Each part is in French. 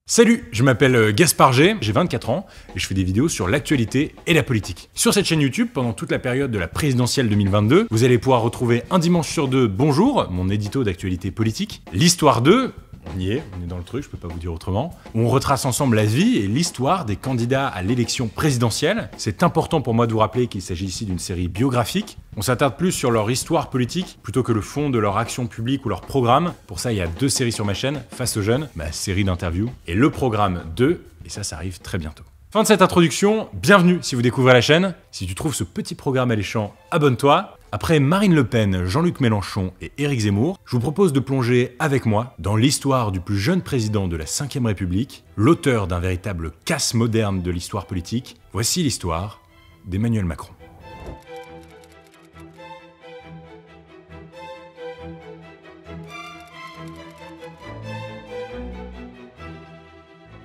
Salut, je m'appelle Gaspard G, j'ai 24 ans et je fais des vidéos sur l'actualité et la politique. Sur cette chaîne YouTube, pendant toute la période de la présidentielle 2022, vous allez pouvoir retrouver un dimanche sur deux Bonjour, mon édito d'actualité politique, l'Histoire 2, on y est, on est dans le truc, je peux pas vous dire autrement, où on retrace ensemble la vie et l'histoire des candidats à l'élection présidentielle. C'est important pour moi de vous rappeler qu'il s'agit ici d'une série biographique. On s'attarde plus sur leur histoire politique plutôt que le fond de leur action publique ou leur programme. Pour ça, il y a deux séries sur ma chaîne, Face aux jeunes, ma série d'interviews, et le programme 2, et ça arrive très bientôt. Fin de cette introduction, bienvenue si vous découvrez la chaîne. Si tu trouves ce petit programme alléchant, abonne-toi. Après Marine Le Pen, Jean-Luc Mélenchon et Éric Zemmour, je vous propose de plonger avec moi dans l'histoire du plus jeune président de la Ve République, l'auteur d'un véritable casse moderne de l'histoire politique. Voici l'histoire d'Emmanuel Macron.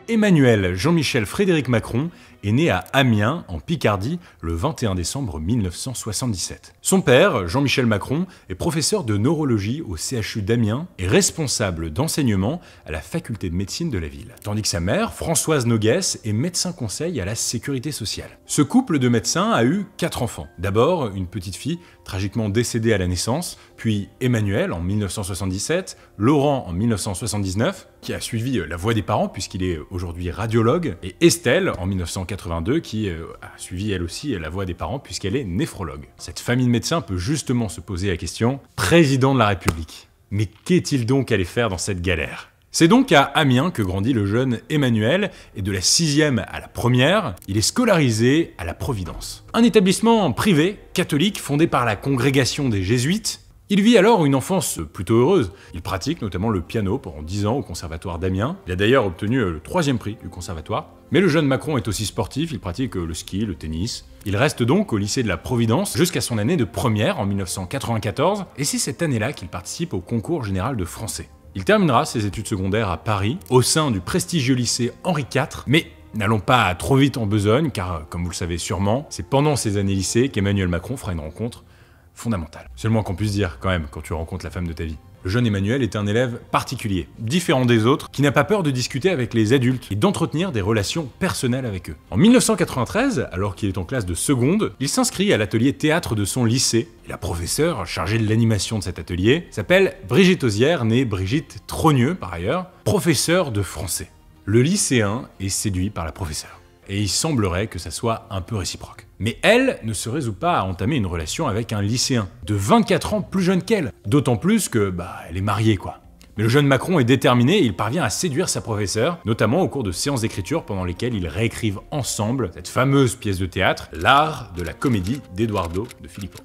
Emmanuel Jean-Michel Frédéric Macron est né à Amiens, en Picardie, le 21 décembre 1977. Son père, Jean-Michel Macron, est professeur de neurologie au CHU d'Amiens et responsable d'enseignement à la faculté de médecine de la ville. Tandis que sa mère, Françoise Noguès, est médecin conseil à la sécurité sociale. Ce couple de médecins a eu 4 enfants. D'abord, une petite fille tragiquement décédée à la naissance, puis Emmanuel en 1977, Laurent en 1979, qui a suivi la voie des parents puisqu'il est aujourd'hui radiologue, et Estelle en 1982 qui a suivi elle aussi la voie des parents puisqu'elle est néphrologue. Cette famille de médecins peut justement se poser la question « Président de la République, mais qu'est-il donc allé faire dans cette galère ?» C'est donc à Amiens que grandit le jeune Emmanuel, et de la 6e à la 1re, il est scolarisé à la Providence. Un établissement privé, catholique, fondé par la congrégation des Jésuites. Il vit alors une enfance plutôt heureuse. Il pratique notamment le piano pendant 10 ans au conservatoire d'Amiens. Il a d'ailleurs obtenu le 3e prix du conservatoire. Mais le jeune Macron est aussi sportif, il pratique le ski, le tennis. Il reste donc au lycée de la Providence jusqu'à son année de 1re en 1994, et c'est cette année-là qu'il participe au concours général de français. Il terminera ses études secondaires à Paris, au sein du prestigieux lycée Henri IV, mais n'allons pas trop vite en besogne, car comme vous le savez sûrement, c'est pendant ces années lycée qu'Emmanuel Macron fera une rencontre fondamentale. C'est le moins qu'on puisse dire quand même quand tu rencontres la femme de ta vie. Le jeune Emmanuel est un élève particulier, différent des autres, qui n'a pas peur de discuter avec les adultes et d'entretenir des relations personnelles avec eux. En 1993, alors qu'il est en classe de seconde, il s'inscrit à l'atelier théâtre de son lycée. Et la professeure chargée de l'animation de cet atelier s'appelle Brigitte Ozière, née Brigitte Trogneux par ailleurs, professeure de français. Le lycéen est séduit par la professeure. Et il semblerait que ça soit un peu réciproque. Mais elle ne se résout pas à entamer une relation avec un lycéen, de 24 ans plus jeune qu'elle. D'autant plus que, elle est mariée quoi. Mais le jeune Macron est déterminé et il parvient à séduire sa professeure, notamment au cours de séances d'écriture pendant lesquelles ils réécrivent ensemble cette fameuse pièce de théâtre, L'art de la comédie d'Eduardo de Filippo.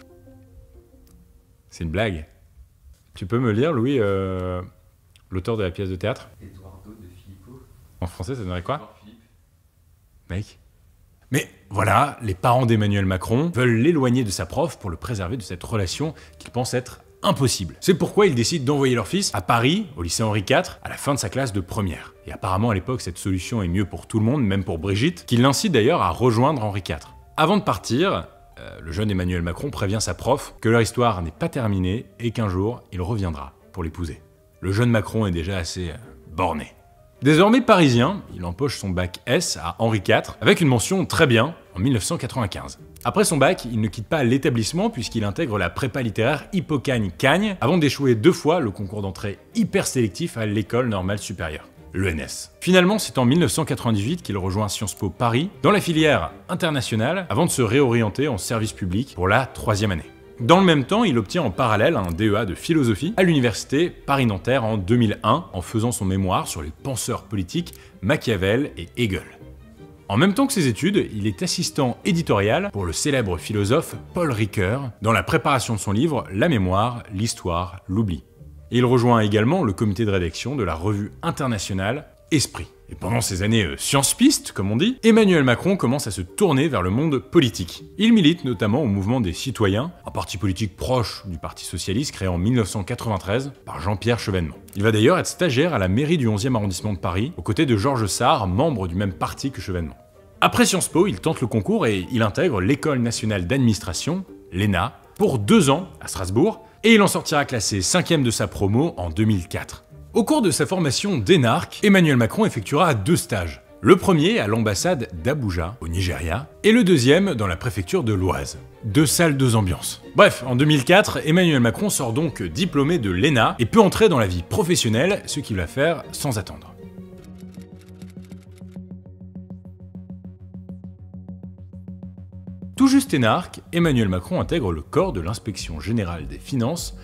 C'est une blague. Tu peux me lire, Louis, l'auteur de la pièce de théâtre? Edoardo de Filippo. En français, ça donnerait quoi? Philippe. Mec. Mais voilà, les parents d'Emmanuel Macron veulent l'éloigner de sa prof pour le préserver de cette relation qu'ils pensent être impossible. C'est pourquoi ils décident d'envoyer leur fils à Paris, au lycée Henri IV, à la fin de sa classe de 1re. Et apparemment à l'époque, cette solution est mieux pour tout le monde, même pour Brigitte, qui l'incite d'ailleurs à rejoindre Henri IV. Avant de partir, le jeune Emmanuel Macron prévient sa prof que leur histoire n'est pas terminée et qu'un jour, il reviendra pour l'épouser. Le jeune Macron est déjà assez borné. Désormais parisien, il empoche son bac S à Henri IV avec une mention très bien en 1995. Après son bac, il ne quitte pas l'établissement puisqu'il intègre la prépa littéraire Hippocagne-Cagne avant d'échouer 2 fois le concours d'entrée hyper sélectif à l'École normale supérieure, l'ENS. Finalement, c'est en 1998 qu'il rejoint Sciences Po Paris dans la filière internationale avant de se réorienter en service public pour la 3e année. Dans le même temps, il obtient en parallèle un DEA de philosophie à l'université Paris-Nanterre en 2001 en faisant son mémoire sur les penseurs politiques Machiavel et Hegel. En même temps que ses études, il est assistant éditorial pour le célèbre philosophe Paul Ricoeur dans la préparation de son livre La mémoire, l'histoire, l'oubli. Et il rejoint également le comité de rédaction de la revue internationale Esprit. Et pendant ces années science-piste, comme on dit, Emmanuel Macron commence à se tourner vers le monde politique. Il milite notamment au mouvement des Citoyens, un parti politique proche du Parti Socialiste créé en 1993 par Jean-Pierre Chevènement. Il va d'ailleurs être stagiaire à la mairie du 11e arrondissement de Paris, aux côtés de Georges Sarr, membre du même parti que Chevènement. Après Sciences Po, il tente le concours et il intègre l'École nationale d'administration, l'ENA, pour 2 ans à Strasbourg, et il en sortira classé 5e de sa promo en 2004. Au cours de sa formation d'énarque, Emmanuel Macron effectuera 2 stages. Le premier à l'ambassade d'Abuja, au Nigeria, et le deuxième dans la préfecture de l'Oise. 2 salles, 2 ambiances. Bref, en 2004, Emmanuel Macron sort donc diplômé de l'ENA et peut entrer dans la vie professionnelle, ce qu'il va faire sans attendre. Tout juste énarque, Emmanuel Macron intègre le corps de l'Inspection Générale des Finances,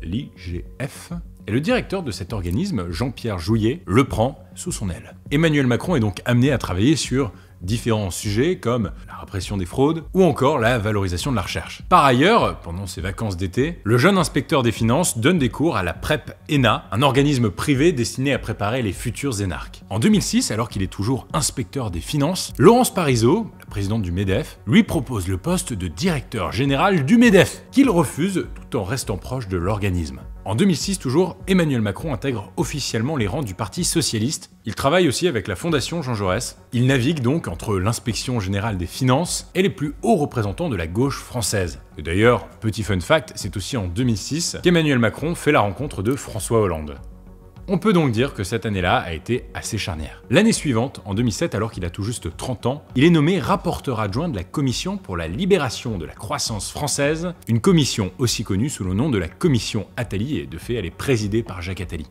l'IGF, et le directeur de cet organisme, Jean-Pierre Jouyet, le prend sous son aile. Emmanuel Macron est donc amené à travailler sur différents sujets comme la répression des fraudes ou encore la valorisation de la recherche. Par ailleurs, pendant ses vacances d'été, le jeune inspecteur des finances donne des cours à la PrEP ENA, un organisme privé destiné à préparer les futurs énarques. En 2006, alors qu'il est toujours inspecteur des finances, Laurence Parisot, la présidente du MEDEF, lui propose le poste de directeur général du MEDEF, qu'il refuse tout en restant proche de l'organisme. En 2006 toujours, Emmanuel Macron intègre officiellement les rangs du Parti socialiste. Il travaille aussi avec la Fondation Jean Jaurès. Il navigue donc entre l'inspection générale des finances et les plus hauts représentants de la gauche française. Et d'ailleurs, petit fun fact, c'est aussi en 2006 qu'Emmanuel Macron fait la rencontre de François Hollande. On peut donc dire que cette année-là a été assez charnière. L'année suivante, en 2007, alors qu'il a tout juste 30 ans, il est nommé rapporteur adjoint de la Commission pour la libération de la croissance française, une commission aussi connue sous le nom de la Commission Attali, et de fait elle est présidée par Jacques Attali.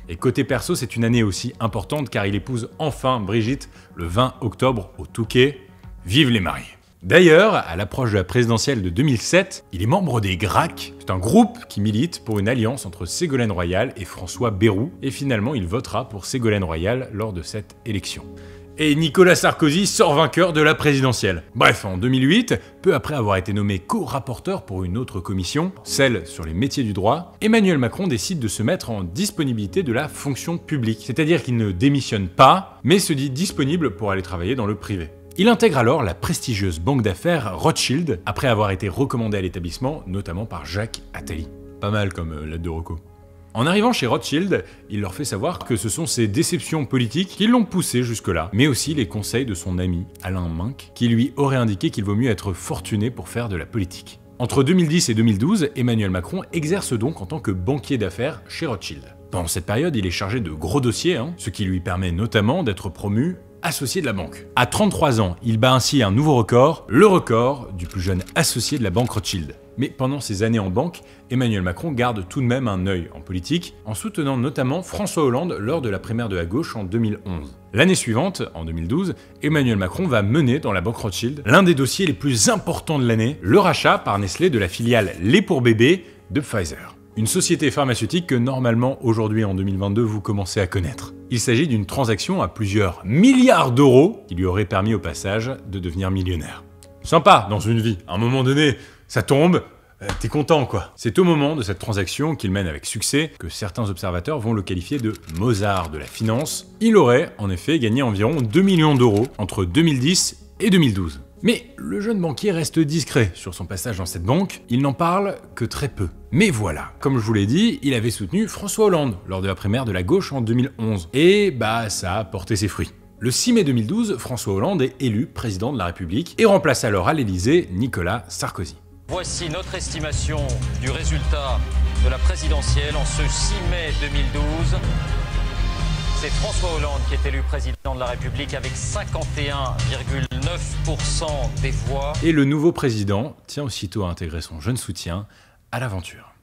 Et côté perso, c'est une année aussi importante car il épouse enfin Brigitte le 20 octobre au Touquet. Vive les mariés! D'ailleurs, à l'approche de la présidentielle de 2007, il est membre des GRAC. C'est un groupe qui milite pour une alliance entre Ségolène Royal et François Bayrou, et finalement il votera pour Ségolène Royal lors de cette élection. Et Nicolas Sarkozy sort vainqueur de la présidentielle. Bref, en 2008, peu après avoir été nommé co-rapporteur pour une autre commission, celle sur les métiers du droit, Emmanuel Macron décide de se mettre en disponibilité de la fonction publique. C'est-à-dire qu'il ne démissionne pas, mais se dit disponible pour aller travailler dans le privé. Il intègre alors la prestigieuse banque d'affaires Rothschild, après avoir été recommandé à l'établissement, notamment par Jacques Attali. Pas mal comme lettre de reco. En arrivant chez Rothschild, il leur fait savoir que ce sont ses déceptions politiques qui l'ont poussé jusque-là, mais aussi les conseils de son ami Alain Minck, qui lui aurait indiqué qu'il vaut mieux être fortuné pour faire de la politique. Entre 2010 et 2012, Emmanuel Macron exerce donc en tant que banquier d'affaires chez Rothschild. Pendant cette période, il est chargé de gros dossiers, ce qui lui permet notamment d'être promu associé de la banque. À 33 ans, il bat ainsi un nouveau record, le record du plus jeune associé de la banque Rothschild. Mais pendant ces années en banque, Emmanuel Macron garde tout de même un œil en politique, en soutenant notamment François Hollande lors de la primaire de la gauche en 2011. L'année suivante, en 2012, Emmanuel Macron va mener dans la banque Rothschild l'un des dossiers les plus importants de l'année, le rachat par Nestlé de la filiale lait pour bébé de Pfizer. Une société pharmaceutique que normalement aujourd'hui en 2022 vous commencez à connaître. Il s'agit d'une transaction à plusieurs milliards d'euros qui lui aurait permis au passage de devenir millionnaire. Sympa dans une vie, à un moment donné, ça tombe, t'es content quoi. C'est au moment de cette transaction qu'il mène avec succès que certains observateurs vont le qualifier de Mozart de la finance. Il aurait en effet gagné environ 2 millions d'euros entre 2010 et 2012. Mais le jeune banquier reste discret sur son passage dans cette banque, il n'en parle que très peu. Mais voilà, comme je vous l'ai dit, il avait soutenu François Hollande lors de la primaire de la gauche en 2011. Et ça a porté ses fruits. Le 6 mai 2012, François Hollande est élu président de la République et remplace alors à l'Élysée Nicolas Sarkozy. Voici notre estimation du résultat de la présidentielle en ce 6 mai 2012. C'est François Hollande qui est élu président de la République avec 51,9% des voix. Et le nouveau président tient aussitôt à intégrer son jeune soutien à l'aventure.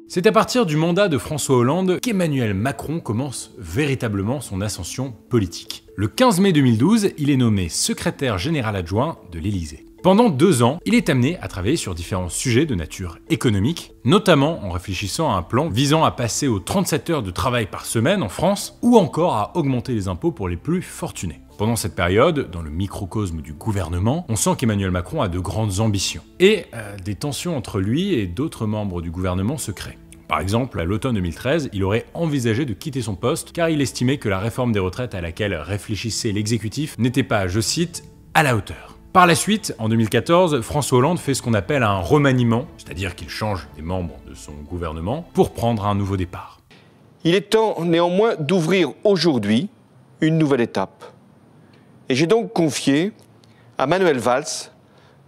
C'est à partir du mandat de François Hollande qu'Emmanuel Macron commence véritablement son ascension politique. Le 15 mai 2012, il est nommé secrétaire général adjoint de l'Élysée. Pendant 2 ans, il est amené à travailler sur différents sujets de nature économique, notamment en réfléchissant à un plan visant à passer aux 37 heures de travail par semaine en France, ou encore à augmenter les impôts pour les plus fortunés. Pendant cette période, dans le microcosme du gouvernement, on sent qu'Emmanuel Macron a de grandes ambitions. Et des tensions entre lui et d'autres membres du gouvernement se créent. Par exemple, à l'automne 2013, il aurait envisagé de quitter son poste car il estimait que la réforme des retraites à laquelle réfléchissait l'exécutif n'était pas, je cite, à la hauteur. Par la suite, en 2014, François Hollande fait ce qu'on appelle un remaniement, c'est-à-dire qu'il change des membres de son gouvernement pour prendre un nouveau départ. Il est temps néanmoins d'ouvrir aujourd'hui une nouvelle étape. Et j'ai donc confié à Manuel Valls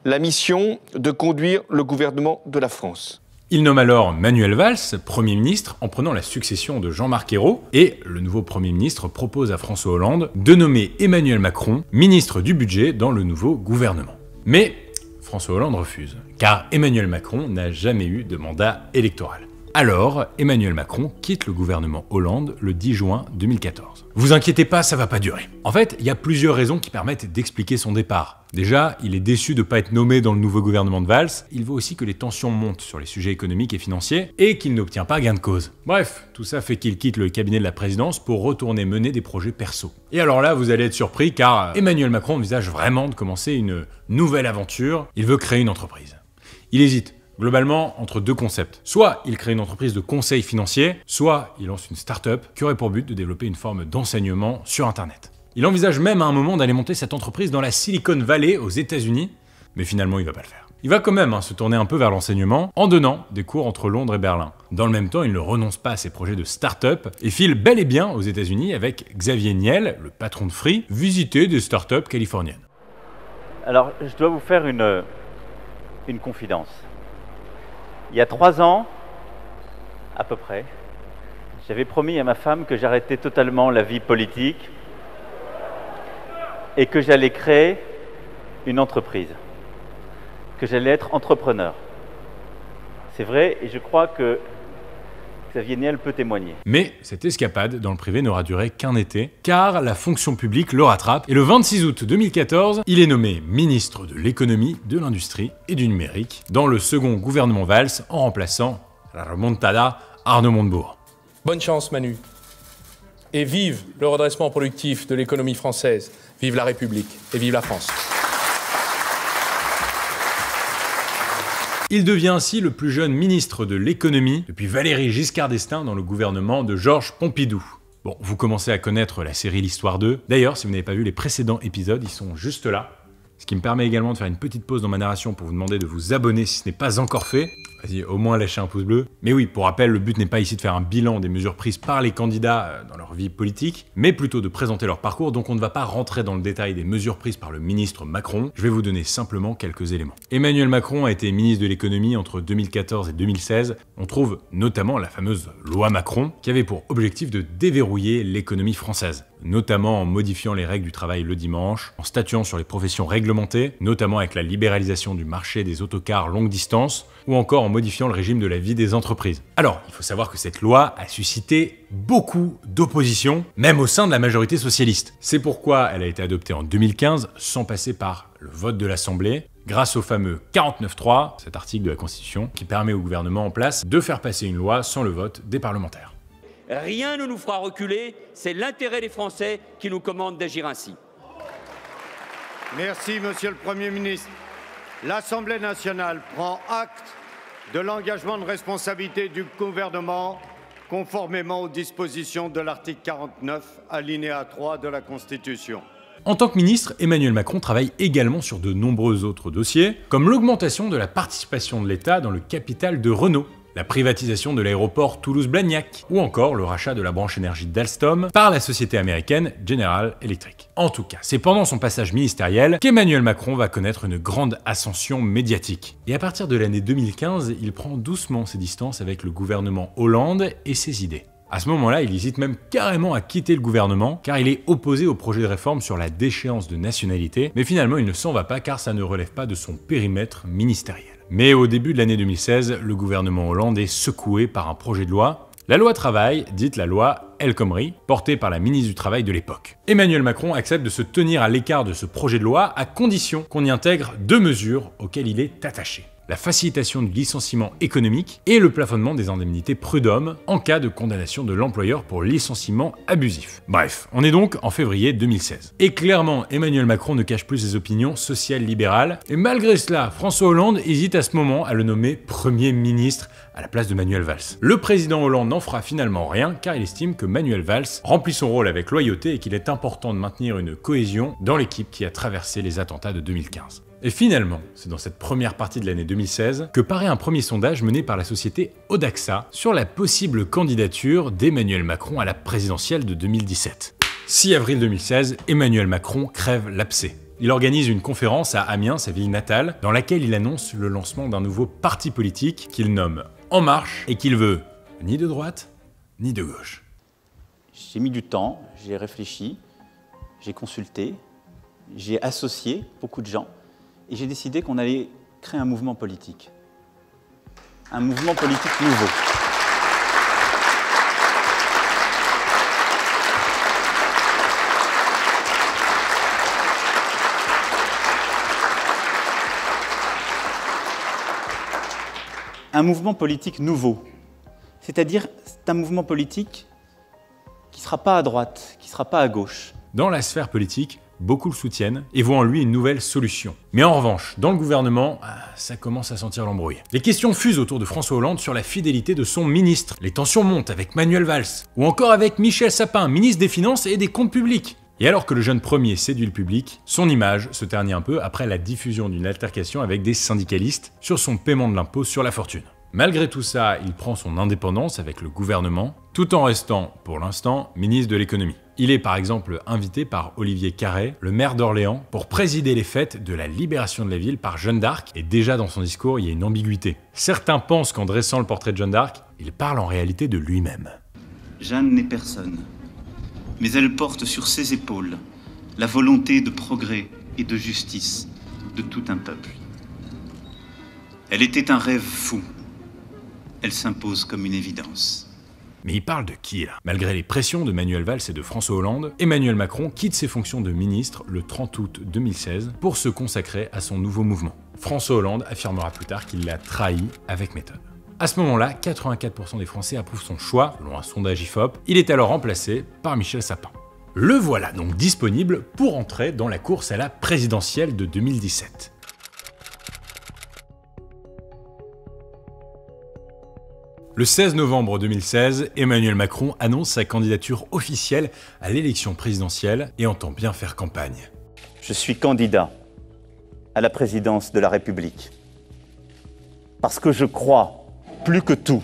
la mission de conduire le gouvernement de la France. Il nomme alors Manuel Valls Premier ministre en prenant la succession de Jean-Marc Ayrault, et le nouveau Premier ministre propose à François Hollande de nommer Emmanuel Macron ministre du budget dans le nouveau gouvernement. Mais François Hollande refuse, car Emmanuel Macron n'a jamais eu de mandat électoral. Alors, Emmanuel Macron quitte le gouvernement Hollande le 10 juin 2014. Vous inquiétez pas, ça va pas durer. En fait, il y a plusieurs raisons qui permettent d'expliquer son départ. Déjà, il est déçu de ne pas être nommé dans le nouveau gouvernement de Valls. Il veut aussi que les tensions montent sur les sujets économiques et financiers et qu'il n'obtient pas gain de cause. Bref, tout ça fait qu'il quitte le cabinet de la présidence pour retourner mener des projets perso. Et alors là, vous allez être surpris car Emmanuel Macron envisage vraiment de commencer une nouvelle aventure. Il veut créer une entreprise. Il hésite globalement entre deux concepts. Soit il crée une entreprise de conseil financier, soit il lance une start-up qui aurait pour but de développer une forme d'enseignement sur Internet. Il envisage même à un moment d'aller monter cette entreprise dans la Silicon Valley aux États-Unis, mais finalement il va pas le faire. Il va quand même se tourner un peu vers l'enseignement en donnant des cours entre Londres et Berlin. Dans le même temps, il ne renonce pas à ses projets de start-up et file bel et bien aux États-Unis avec Xavier Niel, le patron de Free, visiter des start-up californiennes. Alors, je dois vous faire une confidence. Il y a 3 ans, à peu près, j'avais promis à ma femme que j'arrêtais totalement la vie politique et que j'allais créer une entreprise, que j'allais être entrepreneur. C'est vrai, et je crois que Xavier Niel peut témoigner. Mais cette escapade dans le privé n'aura duré qu'un été, car la fonction publique le rattrape, et le 26 août 2014, il est nommé ministre de l'économie, de l'industrie et du numérique dans le second gouvernement Valls, en remplaçant la remontada Arnaud Montebourg. Bonne chance Manu, et vive le redressement productif de l'économie française, vive la République et vive la France. Il devient ainsi le plus jeune ministre de l'économie depuis Valéry Giscard d'Estaing dans le gouvernement de Georges Pompidou. Bon, vous commencez à connaître la série L'Histoire 2. D'ailleurs, si vous n'avez pas vu les précédents épisodes, ils sont juste là. Ce qui me permet également de faire une petite pause dans ma narration pour vous demander de vous abonner si ce n'est pas encore fait. Vas-y, au moins lâchez un pouce bleu. Mais oui, pour rappel, le but n'est pas ici de faire un bilan des mesures prises par les candidats dans leur vie politique, mais plutôt de présenter leur parcours, donc on ne va pas rentrer dans le détail des mesures prises par le ministre Macron, je vais vous donner simplement quelques éléments. Emmanuel Macron a été ministre de l'économie entre 2014 et 2016. On trouve notamment la fameuse loi Macron, qui avait pour objectif de déverrouiller l'économie française, notamment en modifiant les règles du travail le dimanche, en statuant sur les professions réglementées, notamment avec la libéralisation du marché des autocars longue distance, ou encore en modifiant le régime de la vie des entreprises. Alors, il faut savoir que cette loi a suscité beaucoup d'opposition, même au sein de la majorité socialiste. C'est pourquoi elle a été adoptée en 2015, sans passer par le vote de l'Assemblée, grâce au fameux 49.3, cet article de la Constitution, qui permet au gouvernement en place de faire passer une loi sans le vote des parlementaires. Rien ne nous fera reculer, c'est l'intérêt des Français qui nous commande d'agir ainsi. Merci, Monsieur le Premier ministre. L'Assemblée nationale prend acte de l'engagement de responsabilité du gouvernement conformément aux dispositions de l'article 49, alinéa 3 de la Constitution. En tant que ministre, Emmanuel Macron travaille également sur de nombreux autres dossiers, comme l'augmentation de la participation de l'État dans le capital de Renault, la privatisation de l'aéroport Toulouse-Blagnac, ou encore le rachat de la branche énergie d'Alstom par la société américaine General Electric. En tout cas, c'est pendant son passage ministériel qu'Emmanuel Macron va connaître une grande ascension médiatique. Et à partir de l'année 2015, il prend doucement ses distances avec le gouvernement Hollande et ses idées. À ce moment-là, il hésite même carrément à quitter le gouvernement, car il est opposé au projet de réforme sur la déchéance de nationalité, mais finalement il ne s'en va pas car ça ne relève pas de son périmètre ministériel. Mais au début de l'année 2016, le gouvernement Hollande est secoué par un projet de loi, la loi travail, dite la loi El Khomri, portée par la ministre du Travail de l'époque. Emmanuel Macron accepte de se tenir à l'écart de ce projet de loi à condition qu'on y intègre 2 mesures auxquelles il est attaché. La facilitation du licenciement économique et le plafonnement des indemnités prud'hommes en cas de condamnation de l'employeur pour licenciement abusif. Bref, on est donc en février 2016. Et clairement, Emmanuel Macron ne cache plus ses opinions sociales libérales, et malgré cela, François Hollande hésite à ce moment à le nommer Premier ministre à la place de Manuel Valls. Le président Hollande n'en fera finalement rien car il estime que Manuel Valls remplit son rôle avec loyauté et qu'il est important de maintenir une cohésion dans l'équipe qui a traversé les attentats de 2015. Et finalement, c'est dans cette première partie de l'année 2016 que paraît un premier sondage mené par la société Odaxa sur la possible candidature d'Emmanuel Macron à la présidentielle de 2017. 6 avril 2016, Emmanuel Macron crève l'abcès. Il organise une conférence à Amiens, sa ville natale, dans laquelle il annonce le lancement d'un nouveau parti politique qu'il nomme En Marche et qu'il veut ni de droite, ni de gauche. J'ai mis du temps, j'ai réfléchi, j'ai consulté, j'ai associé beaucoup de gens et j'ai décidé qu'on allait créer un mouvement politique. Un mouvement politique nouveau. Un mouvement politique nouveau. C'est-à-dire, c'est un mouvement politique qui ne sera pas à droite, qui ne sera pas à gauche. Dans la sphère politique, beaucoup le soutiennent et voient en lui une nouvelle solution. Mais en revanche, dans le gouvernement, ça commence à sentir l'embrouille. Les questions fusent autour de François Hollande sur la fidélité de son ministre. Les tensions montent avec Manuel Valls, ou encore avec Michel Sapin, ministre des Finances et des Comptes publics. Et alors que le jeune premier séduit le public, son image se ternit un peu après la diffusion d'une altercation avec des syndicalistes sur son paiement de l'impôt sur la fortune. Malgré tout ça, il prend son indépendance avec le gouvernement, tout en restant, pour l'instant, ministre de l'économie. Il est par exemple invité par Olivier Carré, le maire d'Orléans, pour présider les fêtes de la libération de la ville par Jeanne d'Arc, et déjà dans son discours, il y a une ambiguïté. Certains pensent qu'en dressant le portrait de Jeanne d'Arc, il parle en réalité de lui-même. Jeanne n'est personne, mais elle porte sur ses épaules la volonté de progrès et de justice de tout un peuple. Elle était un rêve fou. Elle s'impose comme une évidence. Mais il parle de qui là? Malgré les pressions de Manuel Valls et de François Hollande, Emmanuel Macron quitte ses fonctions de ministre le 30 août 2016 pour se consacrer à son nouveau mouvement. François Hollande affirmera plus tard qu'il l'a trahi avec méthode. À ce moment-là, 84% des Français approuvent son choix, selon un sondage IFOP. Il est alors remplacé par Michel Sapin. Le voilà donc disponible pour entrer dans la course à la présidentielle de 2017. Le 16 novembre 2016, Emmanuel Macron annonce sa candidature officielle à l'élection présidentielle et entend bien faire campagne. Je suis candidat à la présidence de la République parce que je crois, plus que tout,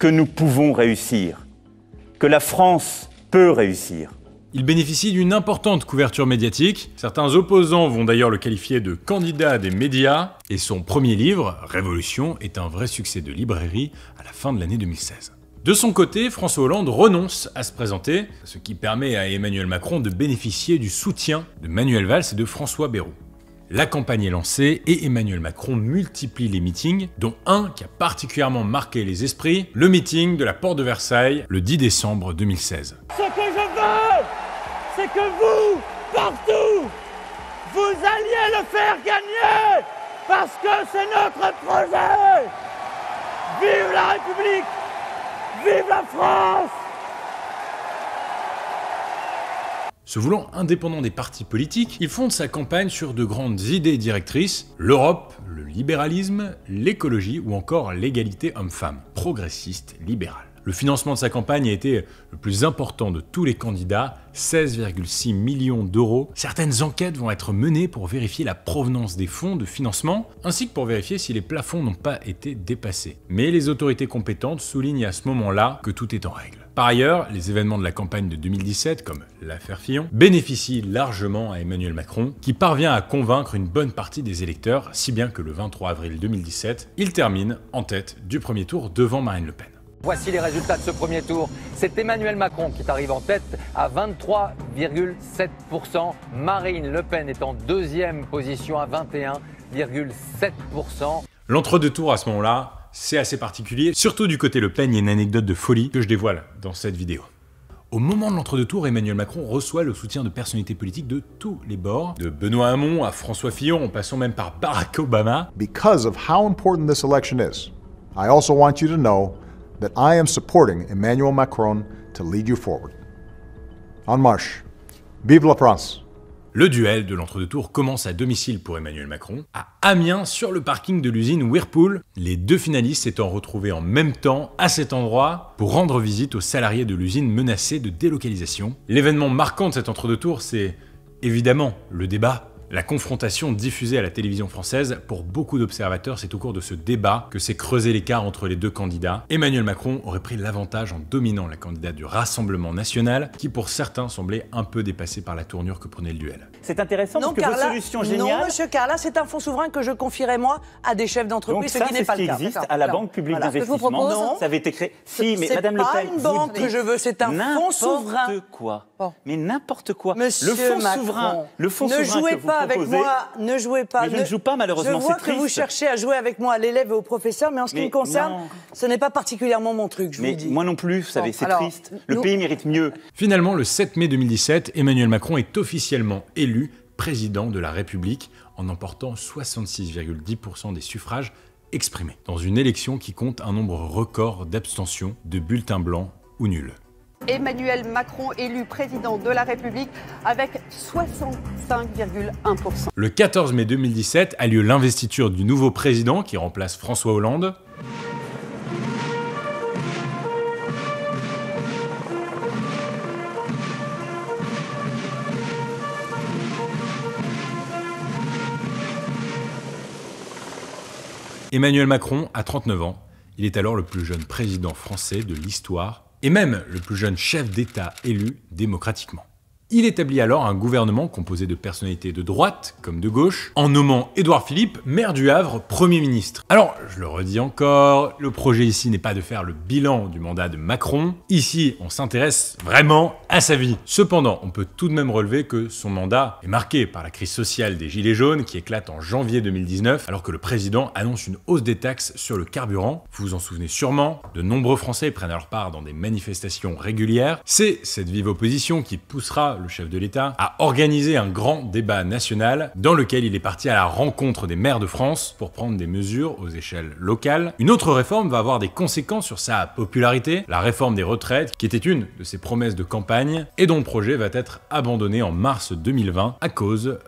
que nous pouvons réussir, que la France peut réussir. Il bénéficie d'une importante couverture médiatique. Certains opposants vont d'ailleurs le qualifier de candidat des médias. Et son premier livre, Révolution, est un vrai succès de librairie à la fin de l'année 2016. De son côté, François Hollande renonce à se présenter, ce qui permet à Emmanuel Macron de bénéficier du soutien de Manuel Valls et de François Bayrou. La campagne est lancée et Emmanuel Macron multiplie les meetings, dont un qui a particulièrement marqué les esprits, le meeting de la Porte de Versailles, le 10 décembre 2016. Ce que je veux, c'est que vous, partout, vous alliez le faire gagner, parce que c'est notre projet. Vive la République, vive la France. Se voulant indépendant des partis politiques, il fonde sa campagne sur de grandes idées directrices, l'Europe, le libéralisme, l'écologie ou encore l'égalité homme-femme, progressiste, libérale. Le financement de sa campagne a été le plus important de tous les candidats, 16,6 millions d'euros. Certaines enquêtes vont être menées pour vérifier la provenance des fonds de financement, ainsi que pour vérifier si les plafonds n'ont pas été dépassés. Mais les autorités compétentes soulignent à ce moment-là que tout est en règle. Par ailleurs, les événements de la campagne de 2017, comme l'affaire Fillon, bénéficient largement à Emmanuel Macron, qui parvient à convaincre une bonne partie des électeurs, si bien que le 23 avril 2017, il termine en tête du premier tour devant Marine Le Pen. Voici les résultats de ce premier tour. C'est Emmanuel Macron qui arrive en tête à 23,7%. Marine Le Pen est en deuxième position à 21,7%. L'entre-deux tours à ce moment-là, c'est assez particulier. Surtout du côté Le Pen, il y a une anecdote de folie que je dévoile dans cette vidéo. Au moment de l'entre-deux tours, Emmanuel Macron reçoit le soutien de personnalités politiques de tous les bords, de Benoît Hamon à François Fillon, en passant même par Barack Obama. Because of how important this election is, I also want you to know that I am supporting Emmanuel Macron to lead you forward. En marche! Vive la France! Le duel de l'entre-deux tours commence à domicile pour Emmanuel Macron, à Amiens, sur le parking de l'usine Whirlpool, les deux finalistes s'étant retrouvés en même temps à cet endroit pour rendre visite aux salariés de l'usine menacés de délocalisation. L'événement marquant de cet entre-deux tours, c'est évidemment le débat. La confrontation diffusée à la télévision française, pour beaucoup d'observateurs, c'est au cours de ce débat que s'est creusé l'écart entre les deux candidats. Emmanuel Macron aurait pris l'avantage en dominant la candidate du Rassemblement national, qui pour certains semblait un peu dépassée par la tournure que prenait le duel. C'est intéressant parce que Carla, votre solution géniale... Non, monsieur Carla, c'est un fonds souverain que je confierai, moi, à des chefs d'entreprise, ce qui n'est pas le cas. Donc ça, c'est ce qui existe à la Banque publique d'investissement. Non, ça avait été créé... Si, mais Madame Le Pen... C'est pas une banque que je veux, c'est un fonds souverain. N'importe quoi. Mais n'importe quoi. Monsieur le fonds Macron, souverain, ne jouez pas avec moi, ne jouez pas. Mais je ne joue pas, malheureusement, c'est triste. Je vois que vous cherchez à jouer avec moi, à l'élève et au professeur, mais en ce qui me concerne, ce n'est pas particulièrement mon truc, je vous le dis. Moi non plus, vous savez, c'est triste. Le pays mérite mieux. Finalement, le 7 mai 2017, Emmanuel Macron est officiellement élu président de la République en emportant 66,10% des suffrages exprimés, dans une élection qui compte un nombre record d'abstentions, de bulletins blancs ou nuls. Emmanuel Macron élu président de la République avec 65,1%. Le 14 mai 2017 a lieu l'investiture du nouveau président qui remplace François Hollande. Emmanuel Macron a 39 ans. Il est alors le plus jeune président français de l'histoire et même le plus jeune chef d'État élu démocratiquement. Il établit alors un gouvernement composé de personnalités de droite comme de gauche, en nommant Édouard Philippe, maire du Havre, Premier ministre. Alors, je le redis encore, le projet ici n'est pas de faire le bilan du mandat de Macron. Ici, on s'intéresse vraiment à sa vie. Cependant, on peut tout de même relever que son mandat est marqué par la crise sociale des Gilets jaunes qui éclate en janvier 2019, alors que le président annonce une hausse des taxes sur le carburant. Vous vous en souvenez sûrement, de nombreux Français prennent leur part dans des manifestations régulières. C'est cette vive opposition qui poussera le chef de l'État, a organisé un grand débat national dans lequel il est parti à la rencontre des maires de France pour prendre des mesures aux échelles locales. Une autre réforme va avoir des conséquences sur sa popularité, la réforme des retraites, qui était une de ses promesses de campagne et dont le projet va être abandonné en mars 2020 à cause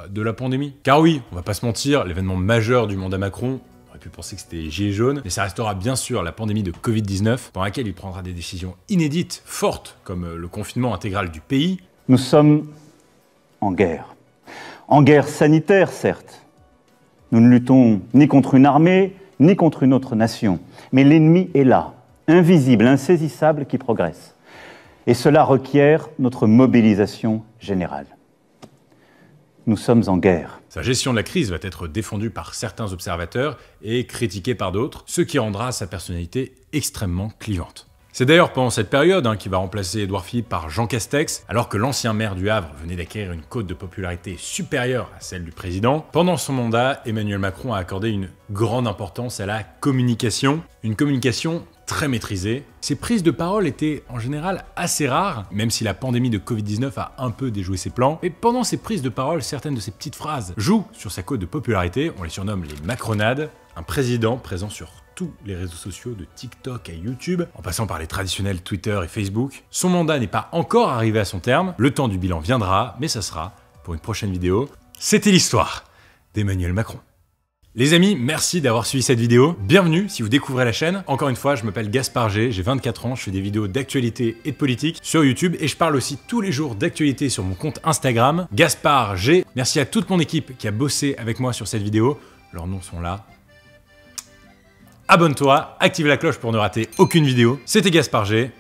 de la pandémie. Car oui, on va pas se mentir, l'événement majeur du mandat Macron, on aurait pu penser que c'était les Gilets jaunes, mais ça restera bien sûr la pandémie de Covid-19, dans laquelle il prendra des décisions inédites, fortes, comme le confinement intégral du pays. Nous sommes en guerre. En guerre sanitaire, certes. Nous ne luttons ni contre une armée, ni contre une autre nation. Mais l'ennemi est là, invisible, insaisissable, qui progresse. Et cela requiert notre mobilisation générale. Nous sommes en guerre. Sa gestion de la crise va être défendue par certains observateurs et critiquée par d'autres, ce qui rendra sa personnalité extrêmement clivante. C'est d'ailleurs pendant cette période qu'il va remplacer Édouard Philippe par Jean Castex, alors que l'ancien maire du Havre venait d'acquérir une cote de popularité supérieure à celle du président. Pendant son mandat, Emmanuel Macron a accordé une grande importance à la communication, une communication très maîtrisée. Ses prises de parole étaient en général assez rares, même si la pandémie de Covid-19 a un peu déjoué ses plans. Mais pendant ces prises de parole, certaines de ces petites phrases jouent sur sa cote de popularité, on les surnomme les macronades, un président présent sur tous les réseaux sociaux de TikTok à YouTube, en passant par les traditionnels Twitter et Facebook. Son mandat n'est pas encore arrivé à son terme, le temps du bilan viendra, mais ça sera pour une prochaine vidéo. C'était l'histoire d'Emmanuel Macron. Les amis, merci d'avoir suivi cette vidéo. Bienvenue si vous découvrez la chaîne. Encore une fois, je m'appelle Gaspard G, j'ai 24 ans, je fais des vidéos d'actualité et de politique sur YouTube et je parle aussi tous les jours d'actualité sur mon compte Instagram, Gaspard G. Merci à toute mon équipe qui a bossé avec moi sur cette vidéo. Leurs noms sont là. Abonne-toi, active la cloche pour ne rater aucune vidéo. C'était Gaspard G.